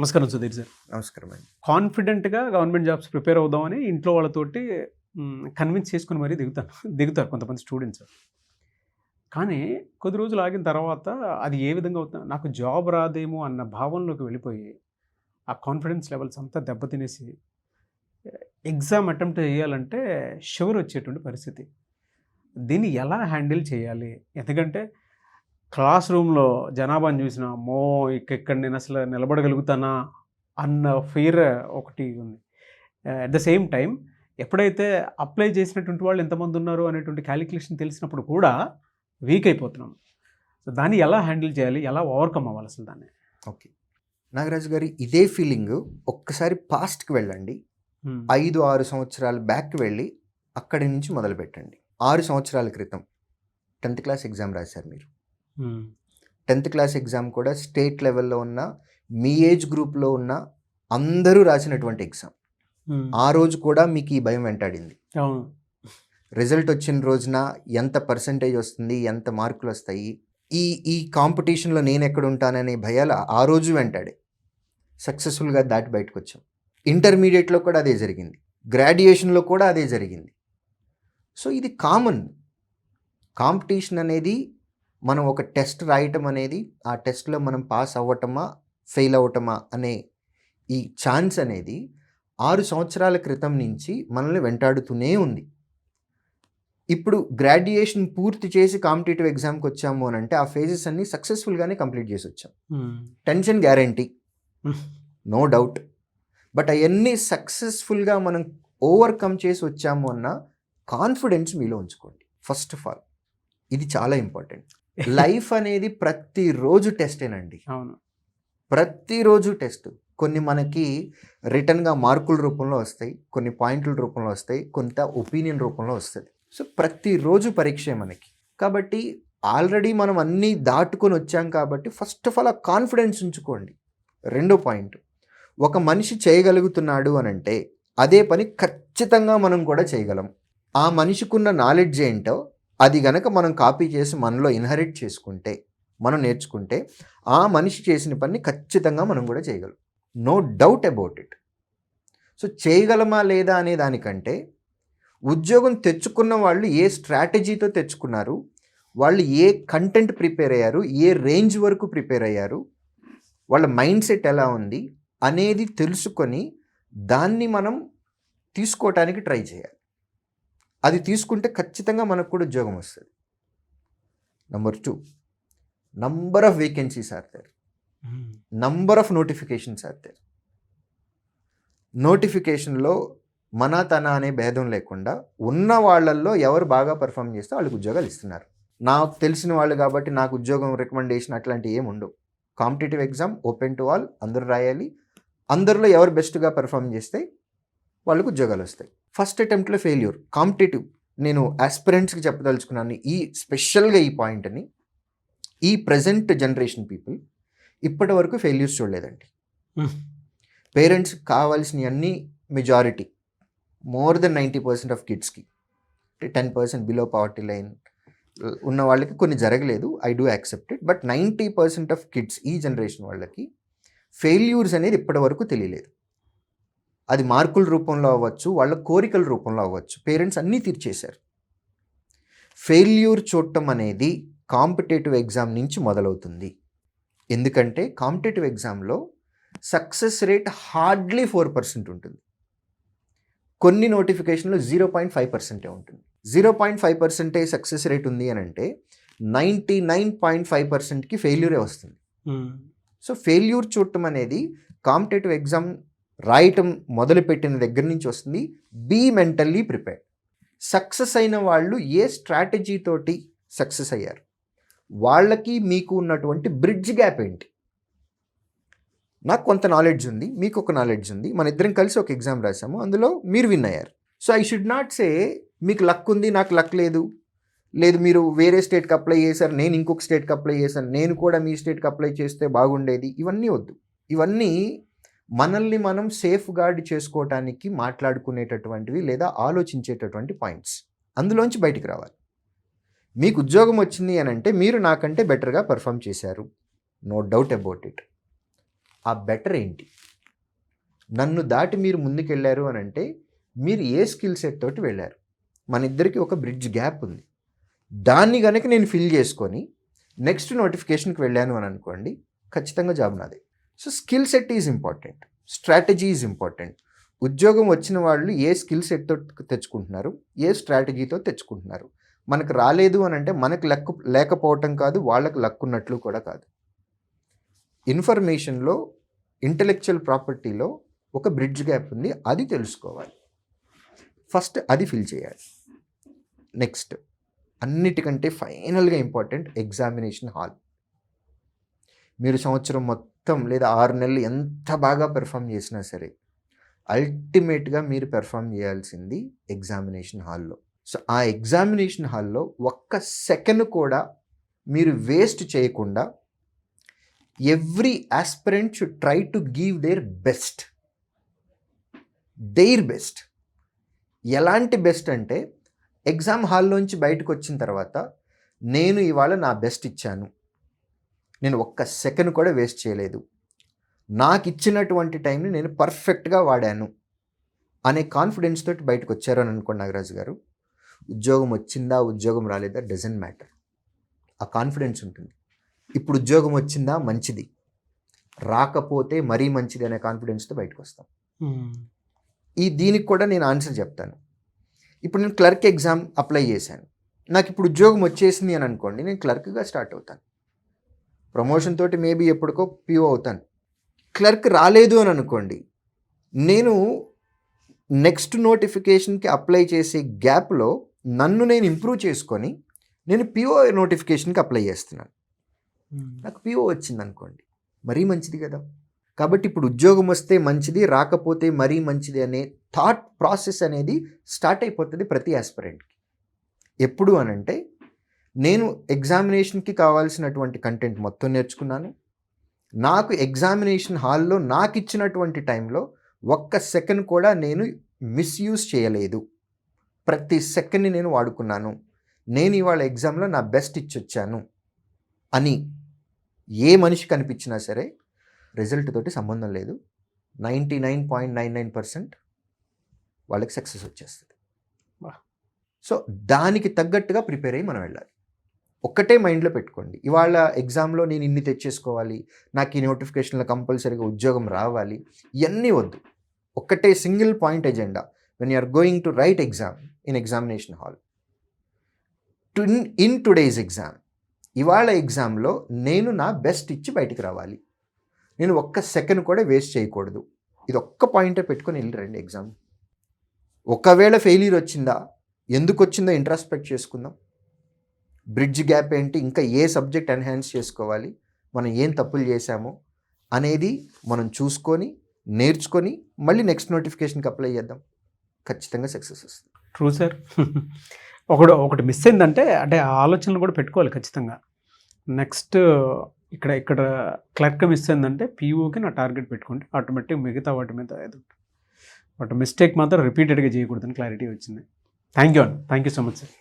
నమస్కారం సుధీర్ సార్. నమస్కారం అండి. కాన్ఫిడెంట్‌గా గవర్నమెంట్ జాబ్స్ ప్రిపేర్ అవుదామని ఇంట్లో వాళ్ళతోటి కన్విన్స్ చేసుకొని మరీ దిగుతారు కొంతమంది స్టూడెంట్స్. కానీ కొద్ది రోజులు ఆగిన తర్వాత అది ఏ విధంగా అవుతుందో నాకు జాబ్ రాదేమో అన్న భావనలోకి వెళ్ళిపోయి, ఆ కాన్ఫిడెన్స్ లెవెల్స్ అంతా దెబ్బతినేసి ఎగ్జామ్ అటెంప్ట్ చేయాలంటే షివరొచ్చేటువంటి పరిస్థితి. దీన్ని ఎలా హ్యాండిల్ చేయాలి? ఎందుకంటే క్లాస్ రూమ్‌లో జనాభాను చూసినా, అమ్మో! ఇక్కడ నేనసలు నిలబడగలుగుతానా? అన్న ఫియర్ ఒకటి ఉంది. అట్ ద సేమ్ టైమ్ ఎప్పుడైతే అప్లై చేసినటువంటి వాళ్ళు ఎంతమందున్నారు అనేటువంటి కాలిక్యులేషన్ తెలిసినప్పుడు కూడా వీక్ అయిపోతున్నాం. సో, దాన్ని ఎలా హ్యాండిల్ చేయాలి? ఎలా ఓవర్‌కమ్ అవ్వాలి అసలు దాన్ని? ఓకే. నాగరాజు గారు ఇదే ఫీలింగు ఒక్కసారి పాస్ట్‌కి వెళ్ళండి. 5, 6 సంవత్సరాల బ్యాక్‌కి వెళ్ళి అక్కడి నుంచి మొదలుపెట్టండి. 6 సంవత్సరాల క్రితం 10థ్ క్లాస్ ఎగ్జామ్ రాశారు మీరు. 10థ్ క్లాస్ ఎగ్జామ్ కూడా స్టేట్ లెవెల్‌లో ఉన్న మీ ఏజ్ గ్రూప్‌లో ఉన్న అందరూ రాసినటువంటి ఎగ్జామ్. ఆ రోజు కూడా మీకు ఈ భయం వెంటాడింది. అవును. రిజల్ట్ వచ్చిన రోజున ఎంత పర్సెంటేజ్ వస్తుంది? ఎంత మార్కులు వస్తాయి? ఈ ఈ కాంపిటీషన్‌లో నేనెక్కడ ఉంటాననే భయాలు ఆ రోజు వెంటాడాయి. సక్సెస్‌ఫుల్‌గా దాటి బయటకొచ్చాం. ఇంటర్మీడియేట్‌లో కూడా అదే జరిగింది. గ్రాడ్యుయేషన్‌లో కూడా అదే జరిగింది. సో, ఇది కామన్. కాంపిటీషన్ అనేది మనం ఒక టెస్ట్ రాయటం అనేది, ఆ టెస్ట్‌లో మనం పాస్ అవ్వటమా? ఫెయిల్ అవ్వటమా? అనే ఈ ఛాన్స్ అనేది 6 సంవత్సరాల క్రితం నుంచి మనల్ని వెంటాడుతూనే ఉంది. ఇప్పుడు గ్రాడ్యుయేషన్ పూర్తి చేసి కాంపిటీటివ్ ఎగ్జామ్‌కి వచ్చాము అనంటే ఆ ఫేజెస్ అన్నీ సక్సెస్‌ఫుల్‌గానే కంప్లీట్ చేసొచ్చాం. Tension guarantee. No doubt. But అయన్నీ సక్సెస్‌ఫుల్‌గా మనం ఓవర్‌కమ్ చేసి వచ్చాము అన్న కాన్ఫిడెన్స్ మీలో ఉంచుకోండి. ఫస్ట్ ఆఫ్ ఆల్ ఇది చాలా ఇంపార్టెంట్. లైఫ్ అనేది ప్రతిరోజు టెస్టేనండి. అవును. ప్రతిరోజు టెస్ట్. కొన్ని మనకి రిటర్న్‌గా మార్కుల రూపంలో వస్తాయి. కొన్ని పాయింట్ల రూపంలో వస్తాయి. కొంత ఒపీనియన్ రూపంలో వస్తది. సో, ప్రతిరోజు పరీక్షే మనకి. కాబట్టి ఆల్రెడీ మనం అన్నీ దాటుకొని వచ్చాం కాబట్టి ఫస్ట్ ఆఫ్ ఆల్ ఆ కాన్ఫిడెన్స్ ఉంచుకోండి. రెండో పాయింట్, ఒక మనిషి చేయగలుగుతున్నాడు అనంటే అదే పని ఖచ్చితంగా మనం కూడా చేయగలం. ఆ మనిషికున్న నాలెడ్జ్ ఏంటో అది గనక మనం కాపీ చేసి మనలో ఇన్హెరిట్ చేసుకుంటే, మనం నేర్చుకుంటే ఆ మనిషి చేసిన పని ఖచ్చితంగా మనం కూడా చేయగలం. No doubt about it. So, చేయగలమా లేదా అనే దానికంటే ఉద్యోగం తెచ్చుకున్న వాళ్ళు ఏ స్ట్రాటజీతో తెచ్చుకున్నారు, వాళ్ళు ఏ కంటెంట్ ప్రిపేర్ అయ్యారు, ఏ రేంజ్ వరకు ప్రిపేర్ అయ్యారు, వాళ్ళ మైండ్ సెట్ ఎలా ఉంది అనేది తెలుసుకొని దాన్ని మనం తీసుకోవటానికి ట్రై చేయాలి. అది తీసుకుంటే ఖచ్చితంగా మనకు కూడా ఉద్యోగం వస్తుంది. Number 2, number of vacancies are there. Number of notifications are there. నోటిఫికేషన్‌లో మన తన అనే భేదం లేకుండా ఉన్న వాళ్ళల్లో ఎవరు బాగా పెర్ఫార్మ్ చేస్తే వాళ్ళకి ఉద్యోగాలు ఇస్తున్నారు. నాకు తెలిసిన వాళ్ళు కాబట్టి నాకు ఉద్యోగం రికమెండేషన్ అట్లాంటివి ఏమి ఉండవు. Competitive exam open to all, అందరూ రాయాలి. అందరిలో ఎవరు బెస్ట్‌గా పెర్ఫార్మ్ చేస్తే వాళ్ళకి ఉద్యోగాలు వస్తాయి. ఫస్ట్ అటెంప్ట్‌లో ఫెయిల్యూర్ కాంపిటీటివ్. నేను ఆస్పిరెంట్స్‌కి చెప్పదలుచుకున్నాను ఈ స్పెషల్‌గా ఈ పాయింట్‌ని. ఈ ప్రెజెంట్ జనరేషన్ పీపుల్ ఇప్పటి వరకు ఫెయిల్యూర్స్ చూడలేదండి. పేరెంట్స్ కావాల్సినవన్నీ మెజారిటీ మోర్ దెన్ 90% ఆఫ్ కిడ్స్‌కి, 10% బిలో పవర్టీ లైన్ ఉన్న వాళ్ళకి కొన్ని జరగలేదు. I do accept it. But 90% of kids ఈ జనరేషన్ వాళ్ళకి ఫెయిల్యూర్స్ అనేది ఇప్పటి వరకు తెలియలేదు. అది మార్కుల రూపంలో అవ్వచ్చు, వాళ్ళ కోరికల రూపంలో అవ్వచ్చు. పేరెంట్స్ అన్నీ తీర్చేశారు. ఫెయిల్యూర్ చూడటం అనేది కాంపిటేటివ్ ఎగ్జామ్ నుంచి మొదలవుతుంది. ఎందుకంటే కాంపిటేటివ్ ఎగ్జామ్లో సక్సెస్ రేట్ హార్డ్లీ 4% ఉంటుంది. కొన్ని నోటిఫికేషన్లో 0.5% ఉంటుంది. 0.5% సక్సెస్ రేట్ ఉంది అని అంటే 99.5%కి ఫెయిల్యూరే వస్తుంది. సో, ఫెయిల్యూర్ చూడటం అనేది కాంపిటేటివ్ ఎగ్జామ్ రాయటం మొదలుపెట్టిన దగ్గర నుంచి వస్తుంది. Be mentally prepared. సక్సెస్ అయిన వాళ్ళు ఏ స్ట్రాటజీ తోటి సక్సెస్ అయ్యారు, వాళ్ళకి మీకు ఉన్నటువంటి బ్రిడ్జ్ గ్యాప్ ఏంటి? నాకు కొంత నాలెడ్జ్ ఉంది, మీకు ఒక నాలెడ్జ్ ఉంది, మన ఇద్దరం కలిసి ఒక ఎగ్జామ్ రాసాము, అందులో మీరు విన్ అయ్యారు. So, I should not say మీకు లక్ ఉంది, నాకు లక్ లేదు, లేదు మీరు వేరే స్టేట్కి అప్లై చేశారు, నేను ఇంకొక స్టేట్కి అప్లై చేశాను, నేను కూడా మీ స్టేట్కి అప్లై చేస్తే బాగుండేది. ఇవన్నీ వద్దు. ఇవన్నీ మనల్ని మనం సేఫ్ గార్డ్ చేసుకోవటానికి మాట్లాడుకునేటటువంటివి లేదా ఆలోచించేటటువంటి పాయింట్స్. అందులోంచి బయటికి రావాలి. మీకు ఉద్యోగం వచ్చింది అని అంటే మీరు నాకంటే బెటర్గా పర్ఫామ్ చేశారు. No doubt about it. ఆ బెటర్ ఏంటి, నన్ను దాటి మీరు ముందుకెళ్ళారు అని అంటే మీరు ఏ స్కిల్ సెట్ తోటి వెళ్ళారు, మన ఇద్దరికి ఒక బ్రిడ్జ్ గ్యాప్ ఉంది, దాన్ని కనుక నేను ఫిల్ చేసుకొని నెక్స్ట్ నోటిఫికేషన్కి వెళ్ళాను అని అనుకోండి, ఖచ్చితంగా జాబ్ నాదే. So skill set is important, strategy is important. ఉద్యోగం వచ్చిన వాళ్ళు ఏ స్కిల్ సెట్తో తెచ్చుకుంటున్నారు, ఏ స్ట్రాటజీతో తెచ్చుకుంటున్నారు. మనకు రాలేదు అని అంటే మనకు లేకపోవటం కాదు, వాళ్ళకు లక్ ఉన్నట్లు కూడా కాదు. ఇన్ఫర్మేషన్లో, ఇంటెలెక్చువల్ ప్రాపర్టీలో ఒక బ్రిడ్జ్ గ్యాప్ ఉంది, అది తెలుసుకోవాలి. ఫస్ట్ అది ఫిల్ చేయాలి. నెక్స్ట్ అన్నిటికంటే ఫైనల్గా ఇంపార్టెంట్ ఎగ్జామినేషన్ హాల్. మీరు సంవత్సరం మొత్తం లేదా 6 నెలలు ఎంత బాగా పెర్ఫామ్ చేసినా సరే అల్టిమేట్గా మీరు పెర్ఫామ్ చేయాల్సింది ఎగ్జామినేషన్ హాల్లో. సో ఆ ఎగ్జామినేషన్ హాల్లో ఒక్క సెకండ్ కూడా మీరు వేస్ట్ చేయకుండా every aspirant should try to give their best. ఎలాంటి బెస్ట్ అంటే ఎగ్జామ్ హాల్లోంచి బయటకు వచ్చిన తర్వాత నేను ఇవాళ నా బెస్ట్ ఇచ్చాను, నేను ఒక్క సెకండ్ కూడా వేస్ట్ చేయలేదు, నాకు ఇచ్చినటువంటి టైంని నేను పర్ఫెక్ట్గా వాడాను అనే కాన్ఫిడెన్స్ తోటి బయటకు వచ్చారు అని అనుకోండి నాగరాజు గారు, ఉద్యోగం వచ్చిందా ఉద్యోగం రాలేదా డజంట్ మ్యాటర్, ఆ కాన్ఫిడెన్స్ ఉంటుంది. ఇప్పుడు ఉద్యోగం వచ్చిందా మంచిది, రాకపోతే మరీ మంచిది అనే కాన్ఫిడెన్స్తో బయటకు వస్తాం. దీనికి కూడా నేను ఆన్సర్ చెప్తాను. ఇప్పుడు నేను క్లర్క్ ఎగ్జామ్ అప్లై చేశాను, నాకు ఇప్పుడు ఉద్యోగం వచ్చేసింది అని అనుకోండి, నేను క్లర్క్గా స్టార్ట్ అవుతాను, ప్రమోషన్ తోటి మేబీ ఎప్పటికో పిఓ అవుతాను. క్లర్క్ రాలేదు అని అనుకోండి, నేను నెక్స్ట్ నోటిఫికేషన్కి అప్లై చేసే గ్యాప్లో నన్ను నేను ఇంప్రూవ్ చేసుకొని నేను పిఓ నోటిఫికేషన్కి అప్లై చేస్తున్నాను. నాకు పిఓ వచ్చింది అనుకోండి, మరీ మంచిది కదా. కాబట్టి ఇప్పుడు ఉద్యోగం వస్తే మంచిది, రాకపోతే మరీ మంచిది అనే థాట్ ప్రాసెస్ అనేది స్టార్ట్ అయిపోతుంది ప్రతి ఆస్పిరెంట్కి. ఎప్పుడు అనంటే నేను ఎగ్జామినేషన్కి కావాల్సినటువంటి కంటెంట్ మొత్తం నేర్చుకున్నాను, నాకు ఎగ్జామినేషన్ హాల్లో నాకు ఇచ్చినటువంటి టైంలో ఒక్క సెకండ్ కూడా నేను మిస్యూజ్ చేయలేదు, ప్రతి సెకండ్ని నేను వాడుకున్నాను, నేను ఇవాళ ఎగ్జామ్లో నా బెస్ట్ ఇచ్చొచ్చాను అని ఏ మనిషి కనిపించినా సరే రిజల్ట్ తోటి సంబంధం లేదు, 99.99% వాళ్ళకి సక్సెస్ వచ్చేస్తుంది. సో దానికి తగ్గట్టుగా ప్రిపేర్ అయ్యి మనం వెళ్ళాలి. ఒక్కటే మైండ్లో పెట్టుకోండి, ఇవాళ ఎగ్జామ్లో నేను ఇన్ని తెచ్చేసుకోవాలి, నాకు ఈ నోటిఫికేషన్లో కంపల్సరీగా ఉద్యోగం రావాలి, ఇవన్నీ వద్దు. ఒక్కటే single point agenda, when you are going to write exam in examination hall, in today's exam, ఇవాళ ఎగ్జామ్లో నేను నా బెస్ట్ ఇచ్చి బయటికి రావాలి, నేను ఒక్క సెకండ్ కూడా వేస్ట్ చేయకూడదు. ఇది ఒక్క పాయింటే పెట్టుకొని వెళ్ళిరండి ఎగ్జామ్. ఒకవేళ ఫెయిల్యూర్ వచ్చిందా, ఎందుకు వచ్చిందో ఇంట్రాస్పెక్ట్ చేసుకుందాం, బ్రిడ్జ్ గ్యాప్ ఏంటి, ఇంకా ఏ సబ్జెక్ట్ ఎన్హాన్స్ చేసుకోవాలి, మనం ఏం తప్పులు చేశామో అనేది మనం చూసుకొని నేర్చుకొని మళ్ళీ నెక్స్ట్ నోటిఫికేషన్కి అప్లై చేద్దాం, ఖచ్చితంగా సక్సెస్ వస్తుంది. True sir. ఒకటి మిస్ అయిందంటే అంటే ఆ ఆలోచనలు కూడా పెట్టుకోవాలి ఖచ్చితంగా. నెక్స్ట్ ఇక్కడ క్లర్క్ మిస్ అయిందంటే పీఓకి నా టార్గెట్ పెట్టుకుంటే ఆటోమేటిక్ మిగతా వాటి మీద బట్ మిస్టేక్ మాత్రం రిపీటెడ్గా చేయకూడదని క్లారిటీ వచ్చింది. Thank you so much sir.